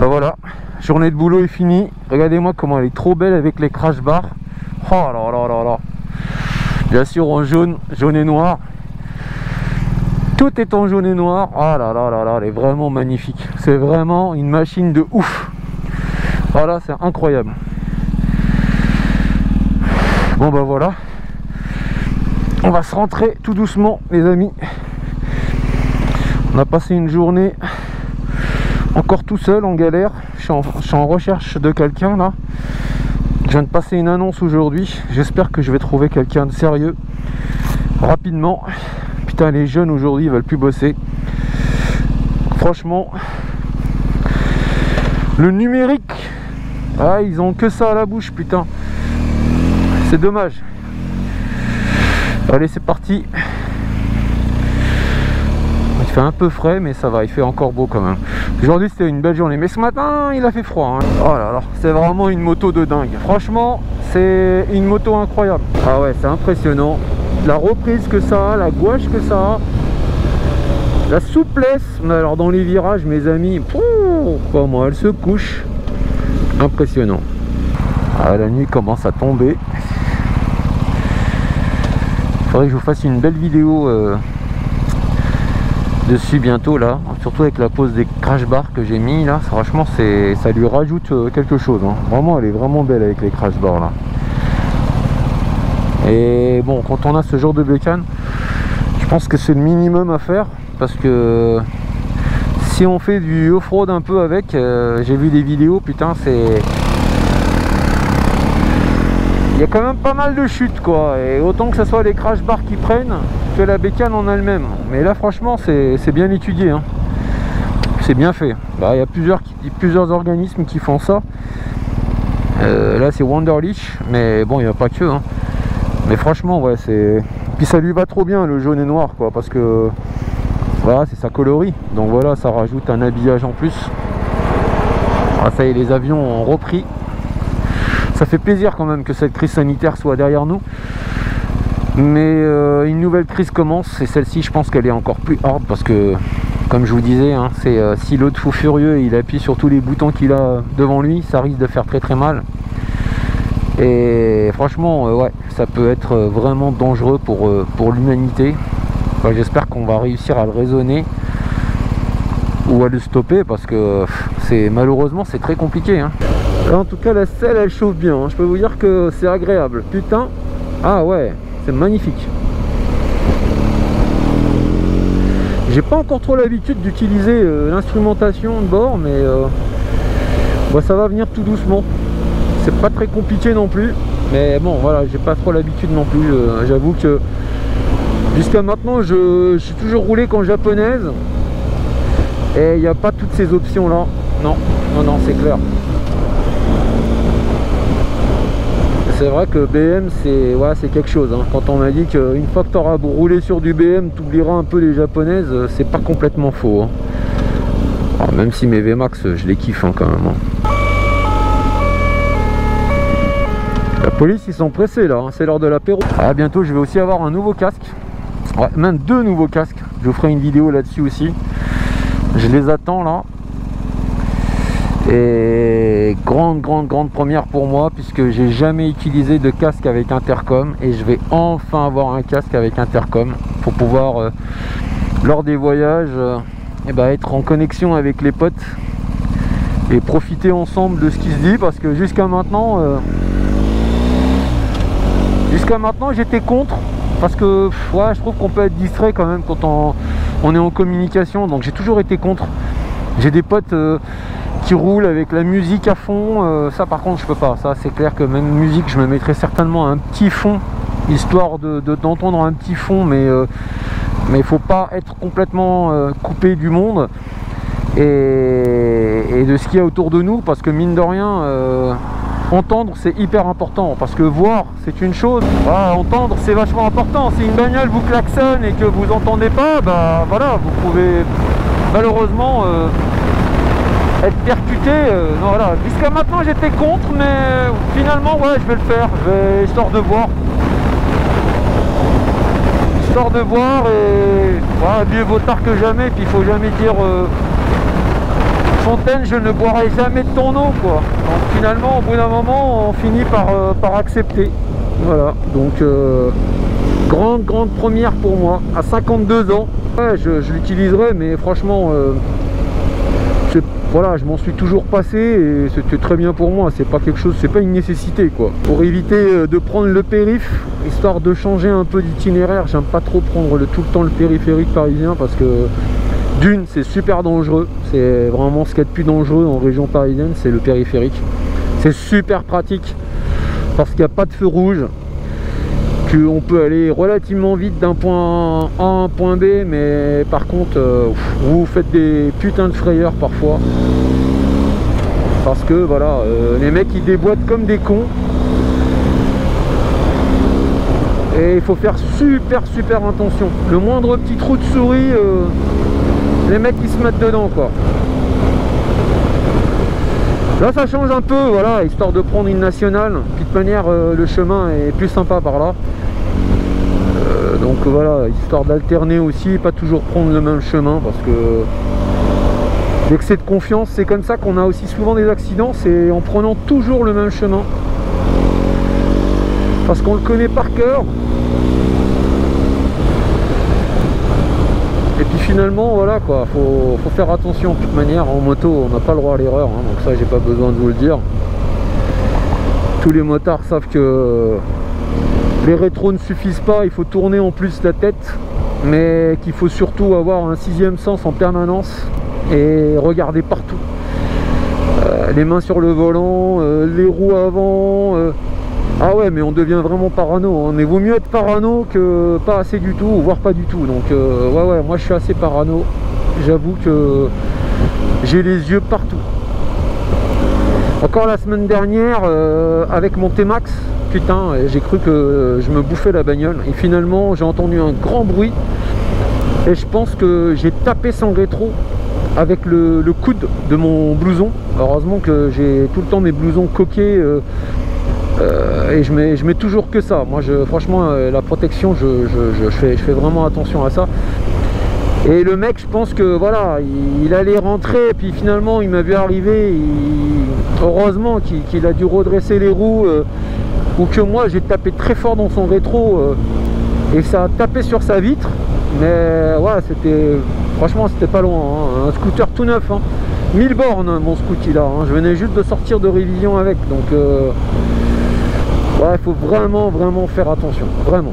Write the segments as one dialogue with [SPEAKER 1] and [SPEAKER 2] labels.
[SPEAKER 1] Bah voilà, journée de boulot est finie. Regardez-moi comment elle est trop belle avec les crash bars. Oh là là là là. Bien sûr en jaune, jaune et noir. Tout est en jaune et noir. Oh là là là là, elle est vraiment magnifique. C'est vraiment une machine de ouf. Voilà, c'est incroyable. Bon bah voilà. On va se rentrer tout doucement les amis. On a passé une journée encore tout seul en galère. Je suis en recherche de quelqu'un là. Je viens de passer une annonce aujourd'hui. J'espère que je vais trouver quelqu'un de sérieux rapidement. Putain, les jeunes aujourd'hui ils veulent plus bosser. Franchement, le numérique, ah, ils ont que ça à la bouche, putain. C'est dommage. Allez, c'est parti. Il fait un peu frais, mais ça va, il fait encore beau quand même. Aujourd'hui, c'était une belle journée, mais ce matin, il a fait froid. Hein. Oh là là, c'est vraiment une moto de dingue. Franchement, c'est une moto incroyable. Ah ouais, c'est impressionnant. La reprise que ça a, la gouache que ça a, la souplesse. Alors dans les virages, mes amis, comment elle se couche. Impressionnant. Ah, la nuit commence à tomber. Il faudrait que je vous fasse une belle vidéo dessus bientôt là, surtout avec la pose des crash bars que j'ai mis là. Franchement, ça lui rajoute quelque chose. Hein. Vraiment, elle est vraiment belle avec les crash bars là. Et bon, quand on a ce genre de bécane, je pense que c'est le minimum à faire, parce que si on fait du off-road un peu avec, j'ai vu des vidéos, putain, c'est... Il y a quand même pas mal de chutes quoi, et autant que ce soit les crash bars qui prennent que la bécane en elle-même. Mais là franchement c'est bien étudié, hein. C'est bien fait. Bah, il y a plusieurs organismes qui font ça. Là c'est Wanderlich, mais bon il n'y a pas que, hein. Mais franchement ouais, c'est... Puis ça lui va trop bien le jaune et noir quoi, parce que voilà, c'est sa coloris. Donc voilà, ça rajoute un habillage en plus. Ah, ça y est, les avions ont repris. Ça fait plaisir quand même que cette crise sanitaire soit derrière nous. Mais une nouvelle crise commence, et celle-ci je pense qu'elle est encore plus hard, parce que comme je vous disais, hein, c'est si l'autre fou furieux il appuie sur tous les boutons qu'il a devant lui, ça risque de faire très très mal. Et franchement ouais, ça peut être vraiment dangereux pour l'humanité. Enfin, j'espère qu'on va réussir à le raisonner ou à le stopper, parce que malheureusement c'est très compliqué, hein. Là, en tout cas la selle elle chauffe bien, hein. Je peux vous dire que c'est agréable. Putain, ah ouais, c'est magnifique. J'ai pas encore trop l'habitude d'utiliser l'instrumentation de bord, mais bah, ça va venir tout doucement. C'est pas très compliqué non plus, mais bon voilà, j'ai pas trop l'habitude non plus. J'avoue que jusqu'à maintenant je suis toujours roulé qu'en japonaise, et il n'y a pas toutes ces options là. Non, non, non, c'est clair. C'est vrai que BM c'est ouais, c'est quelque chose, hein. Quand on m'a dit qu'une fois que tu auras roulé sur du BM, tu oublieras un peu les japonaises, c'est pas complètement faux, hein. Alors, même si mes VMAX je les kiffe, hein, quand même, hein. La police ils sont pressés là, hein. C'est l'heure de l'apéro. Ah, bientôt je vais aussi avoir un nouveau casque, ouais, même 2 nouveaux casques. Je vous ferai une vidéo là-dessus aussi. Je les attends là. Et grande première pour moi, puisque j'ai jamais utilisé de casque avec intercom, et je vais enfin avoir un casque avec intercom pour pouvoir lors des voyages être en connexion avec les potes et profiter ensemble de ce qui se dit, parce que jusqu'à maintenant j'étais contre, parce que ouais, je trouve qu'on peut être distrait quand même quand on est en communication, donc j'ai toujours été contre. J'ai des potes qui roulent avec la musique à fond, ça par contre je peux pas. Ça c'est clair que même musique je me mettrais certainement un petit fond, histoire d'entendre un petit fond, mais il faut pas être complètement coupé du monde et de ce qu'il y a autour de nous, parce que mine de rien entendre c'est hyper important, parce que voir c'est une chose, voilà, entendre c'est vachement important. Si une bagnole vous klaxonne et que vous entendez pas, bah voilà, vous pouvez malheureusement être percuté. Non, voilà. Jusqu'à maintenant j'étais contre, mais finalement ouais, je vais le faire, histoire de voir, et voilà, mieux vaut tard que jamais. Puis il faut jamais dire fontaine, je ne boirai jamais de ton eau, quoi. Donc finalement, au bout d'un moment, on finit par accepter. Voilà, donc grande première pour moi, à 52 ans. Ouais, je l'utiliserai, mais franchement, voilà, je m'en suis toujours passé et c'était très bien pour moi. C'est pas quelque chose, c'est pas une nécessité, quoi. Pour éviter de prendre le périph', histoire de changer un peu d'itinéraire, j'aime pas trop prendre tout le temps le périphérique parisien parce que d'une, c'est super dangereux. C'est vraiment ce qu'il y a de plus dangereux en région parisienne, c'est le périphérique. C'est super pratique parce qu'il n'y a pas de feu rouge, qu'on peut aller relativement vite d'un point A à un point B, mais par contre vous faites des putains de frayeurs parfois parce que voilà, les mecs ils déboîtent comme des cons et il faut faire super attention. Le moindre petit trou de souris, les mecs ils se mettent dedans, quoi. Là ça change un peu, voilà, histoire de prendre une nationale. De toute manière le chemin est plus sympa par là, donc voilà, histoire d'alterner aussi, pas toujours prendre le même chemin, parce que l'excès de confiance, c'est comme ça qu'on a aussi souvent des accidents, c'est en prenant toujours le même chemin parce qu'on le connaît par cœur. Et puis finalement, voilà quoi, faut faire attention. De toute manière, en moto, on n'a pas le droit à l'erreur, hein, donc ça, j'ai pas besoin de vous le dire. Tous les motards savent que les rétros ne suffisent pas, il faut tourner en plus la tête, mais qu'il faut surtout avoir un sixième sens en permanence et regarder partout. Les mains sur le volant, les roues avant. Ah ouais, mais on devient vraiment parano, hein. Mais vaut mieux être parano que pas assez du tout, voire pas du tout. Donc ouais, moi je suis assez parano. J'avoue que j'ai les yeux partout. Encore la semaine dernière, avec mon T-Max, putain, j'ai cru que je me bouffais la bagnole. Et finalement, j'ai entendu un grand bruit. Et je pense que j'ai tapé son rétro avec le coude de mon blouson. Heureusement que j'ai tout le temps mes blousons coqués. Et je mets toujours que ça. Moi, franchement, la protection, je fais vraiment attention à ça. Et le mec, je pense que voilà, il allait rentrer, et puis finalement, il m'a vu arriver. Heureusement qu'il a dû redresser les roues, ou que moi, j'ai tapé très fort dans son rétro, et ça a tapé sur sa vitre. Mais ouais, franchement, c'était pas loin, hein. Un scooter tout neuf, hein. 1000 bornes, mon scooty là, hein. Je venais juste de sortir de révision avec, donc ouais, il faut vraiment faire attention, vraiment.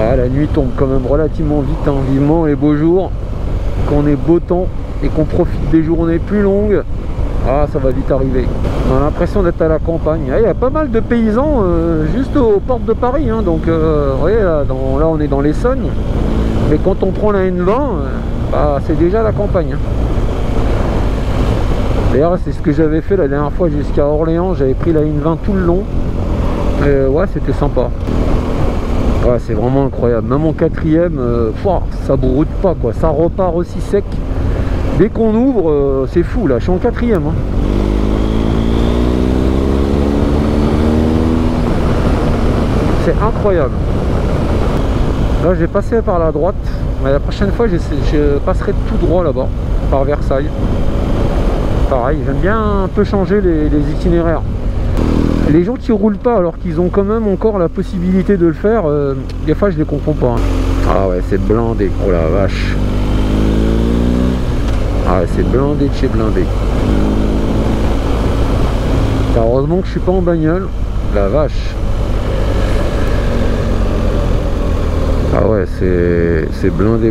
[SPEAKER 1] Ah, la nuit tombe quand même relativement vite, hein. Vivement les beaux jours, quand on est beau temps et qu'on profite des journées plus longues, ah, ça va vite arriver. On a l'impression d'être à la campagne. Il y a pas mal de paysans juste aux portes de Paris, hein. Donc vous voyez, là on est dans l'Essonne, mais quand on prend la N20, bah, c'est déjà la campagne, hein. D'ailleurs, c'est ce que j'avais fait la dernière fois jusqu'à Orléans. J'avais pris la N20 tout le long. Et ouais, c'était sympa. Ouais, c'est vraiment incroyable. Même en quatrième, ça broute pas, quoi. Ça repart aussi sec. Dès qu'on ouvre, c'est fou là. Je suis en quatrième, hein. C'est incroyable. Là, j'ai passé par la droite. Mais la prochaine fois, je passerai tout droit là-bas, par Versailles. Pareil, j'aime bien un peu changer les itinéraires. Les gens qui roulent pas alors qu'ils ont quand même encore la possibilité de le faire, des fois je les comprends pas, hein. Ah ouais, c'est blindé, oh la vache. Ah ouais, c'est blindé de chez blindé. Heureusement que je suis pas en bagnole, la vache. Ah ouais, c'est blindé.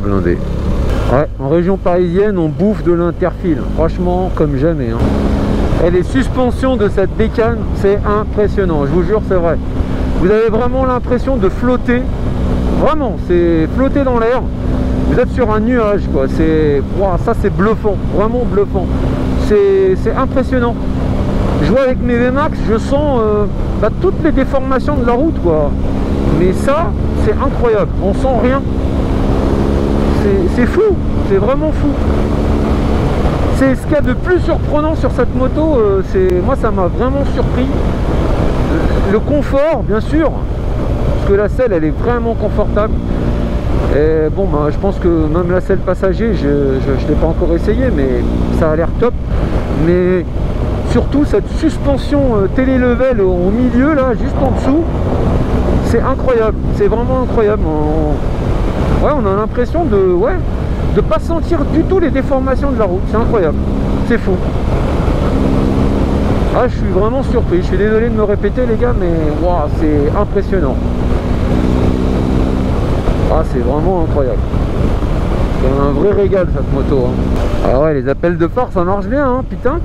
[SPEAKER 1] Ouais, en région parisienne, on bouffe de l'interfile. Franchement, comme jamais, hein. Et les suspensions de cette bécane, c'est impressionnant. Je vous jure, c'est vrai. Vous avez vraiment l'impression de flotter. Vraiment, c'est flotter dans l'air. Vous êtes sur un nuage, quoi. Wow, ça, c'est bluffant. Vraiment bluffant. C'est impressionnant. Je vois avec mes VMAX, je sens toutes les déformations de la route, quoi. Mais ça, c'est incroyable. On sent rien. C'est fou, c'est vraiment fou. C'est ce qu'il y a de plus surprenant sur cette moto. Moi, ça m'a vraiment surpris. Le confort, bien sûr, parce que la selle, elle est vraiment confortable. Et bon, bah, je pense que même la selle passager, je ne l'ai pas encore essayé, mais ça a l'air top. Mais surtout cette suspension télé-level au milieu, là, juste en dessous, c'est incroyable. C'est vraiment incroyable. Ouais, on a l'impression de pas sentir du tout les déformations de la route. C'est incroyable. C'est fou. Ah, je suis vraiment surpris. Je suis désolé de me répéter, les gars, mais wow, c'est impressionnant. Ah, c'est vraiment incroyable. C'est un vrai régal cette moto. Hein. Ah ouais, les appels de phare, ça marche bien, hein, putain.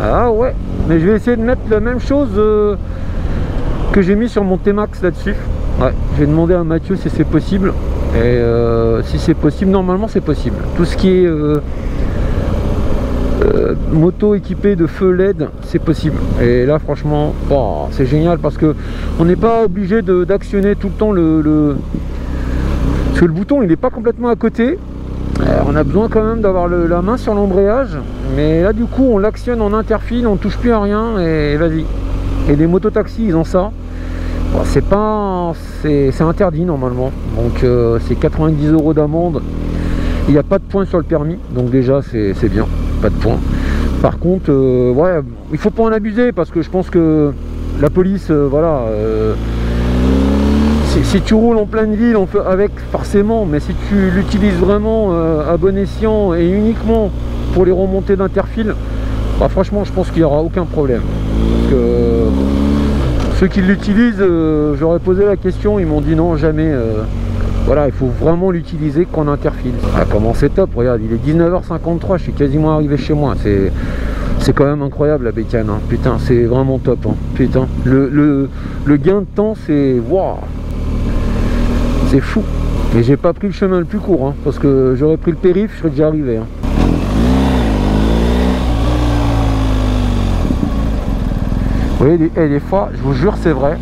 [SPEAKER 1] Ah ouais. Mais je vais essayer de mettre la même chose que j'ai mis sur mon T-Max là-dessus. Ouais, je vais demander à Mathieu si c'est possible. Et si c'est possible, normalement c'est possible. Tout ce qui est moto équipée de feu LED, c'est possible. Et là franchement, oh, c'est génial parce que on n'est pas obligé d'actionner tout le temps parce que le bouton il n'est pas complètement à côté. On a besoin quand même d'avoir la main sur l'embrayage, mais là du coup on l'actionne en interfile, on touche plus à rien et vas-y. Et les mototaxis ils ont ça. Bon, c'est interdit normalement, donc c'est 90 € d'amende. Il n'y a pas de points sur le permis, donc déjà c'est bien, pas de points. Par contre, ouais, il faut pas en abuser parce que je pense que la police, voilà, si tu roules en pleine ville, avec forcément, mais si tu l'utilises vraiment à bon escient et uniquement pour les remontées d'interfile, bah, franchement, je pense qu'il n'y aura aucun problème. Parce que ceux qui l'utilisent, j'aurais posé la question, ils m'ont dit non, jamais. Voilà, il faut vraiment l'utiliser qu'en interfile. Ah, comment c'est top, regarde, il est 19h53, je suis quasiment arrivé chez moi. C'est quand même incroyable la bécane, hein. Putain, c'est vraiment top, hein. Putain, le gain de temps, c'est waouh, c'est fou. Et j'ai pas pris le chemin le plus court, hein, parce que j'aurais pris le périph', je serais déjà arrivé. Hein. Vous voyez, des fois, je vous jure, c'est vrai.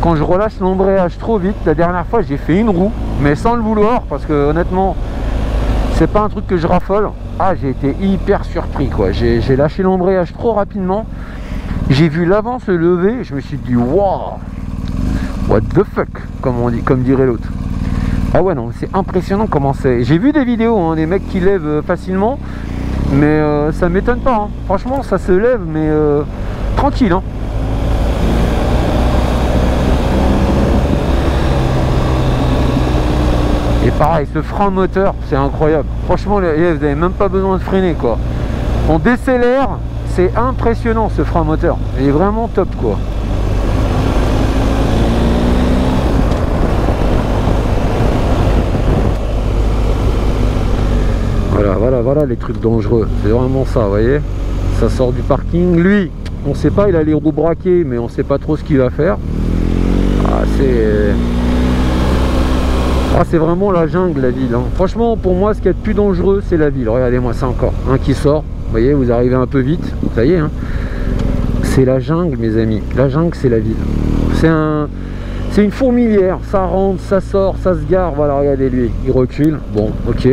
[SPEAKER 1] Quand je relâche l'embrayage trop vite, la dernière fois j'ai fait une roue, mais sans le vouloir, parce que honnêtement, c'est pas un truc que je raffole. Ah, j'ai été hyper surpris quoi. J'ai lâché l'embrayage trop rapidement. J'ai vu l'avant se lever, et je me suis dit waouh, what the fuck, comme dirait l'autre. Ah ouais non, c'est impressionnant comment c'est. J'ai vu des vidéos, hein, des mecs qui lèvent facilement, mais ça m'étonne pas. Hein. Franchement, ça se lève, mais tranquille. Hein. Et pareil, ce frein moteur, c'est incroyable. Franchement, vous n'avez même pas besoin de freiner, quoi. On décélère, c'est impressionnant ce frein moteur. Il est vraiment top, quoi. Voilà les trucs dangereux. C'est vraiment ça, vous voyez. Ça sort du parking. Lui, on sait pas, il a les roues braquées, mais on sait pas trop ce qu'il va faire. Ah, c'est vraiment la jungle, la ville. Hein. Franchement, pour moi, ce qui est le plus dangereux, c'est la ville. Regardez-moi ça encore. Un qui sort. Vous voyez, vous arrivez un peu vite. Ça y est. Hein. C'est la jungle, mes amis. La jungle, c'est la ville. C'est une fourmilière. Ça rentre, ça sort, ça se gare. Voilà, regardez lui. Il recule. Bon, ok.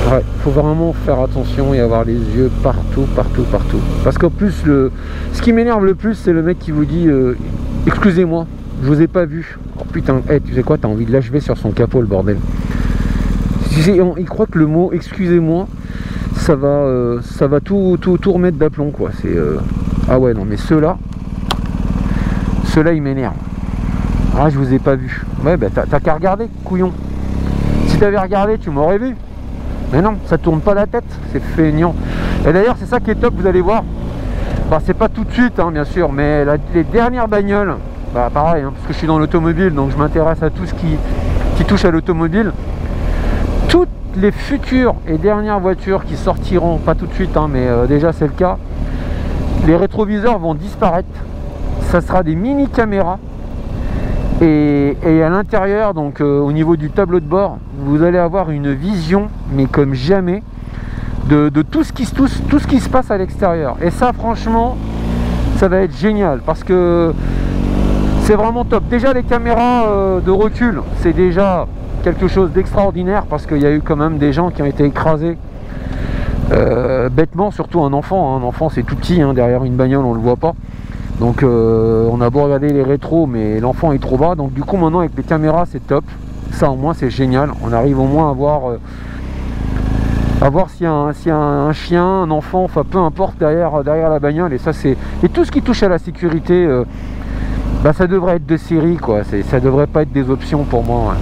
[SPEAKER 1] Ouais, faut vraiment faire attention et avoir les yeux partout. Parce qu'en plus, ce qui m'énerve le plus, c'est le mec qui vous dit excusez-moi, je vous ai pas vu. Oh putain, hey, tu sais quoi, t'as envie de l'achever sur son capot, le bordel. Il croit que le mot excusez-moi, ça va tout remettre d'aplomb, quoi. Ah ouais, non, mais ceux-là, ils m'énervent. Ah, je vous ai pas vu. Ouais, bah t'as qu'à regarder, couillon. Si t'avais regardé, tu m'aurais vu. Mais non, ça tourne pas la tête, c'est feignant. Et d'ailleurs, c'est ça qui est top, vous allez voir. Bah, c'est pas tout de suite, hein, bien sûr, mais les dernières bagnoles, bah, pareil, hein, parce que je suis dans l'automobile, donc je m'intéresse à tout ce qui touche à l'automobile. Toutes les futures et dernières voitures qui sortiront, pas tout de suite, hein, mais déjà c'est le cas, les rétroviseurs vont disparaître. Ça sera des mini caméras. Et à l'intérieur, donc au niveau du tableau de bord, vous allez avoir une vision, mais comme jamais, de tout ce qui se passe à l'extérieur. Et ça, franchement, ça va être génial parce que c'est vraiment top. Déjà, les caméras de recul, c'est déjà quelque chose d'extraordinaire parce qu'il y a eu quand même des gens qui ont été écrasés bêtement, surtout un enfant. Hein. Un enfant, c'est tout petit, hein, derrière une bagnole, on le voit pas. Donc on a beau regarder les rétros, mais l'enfant est trop bas. Donc du coup maintenant avec les caméras c'est top. Ça au moins c'est génial. On arrive au moins à voir s'il y a un chien, un enfant, enfin peu importe derrière la bagnole. Et ça c'est. Et tout ce qui touche à la sécurité, bah, ça devrait être de série quoi. Ça devrait pas être des options pour moi.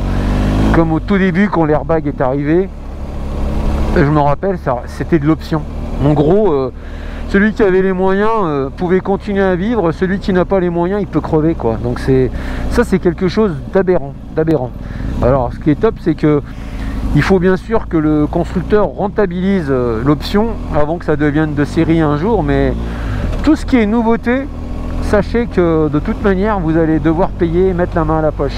[SPEAKER 1] Comme au tout début quand l'airbag est arrivé, je me rappelle, c'était de l'option. En gros, celui qui avait les moyens pouvait continuer à vivre, celui qui n'a pas les moyens il peut crever quoi. Donc ça c'est quelque chose d'aberrant. Alors ce qui est top, c'est que il faut bien sûr que le constructeur rentabilise l'option avant que ça devienne de série un jour, mais tout ce qui est nouveauté, sachez que de toute manière vous allez devoir payer et mettre la main à la poche.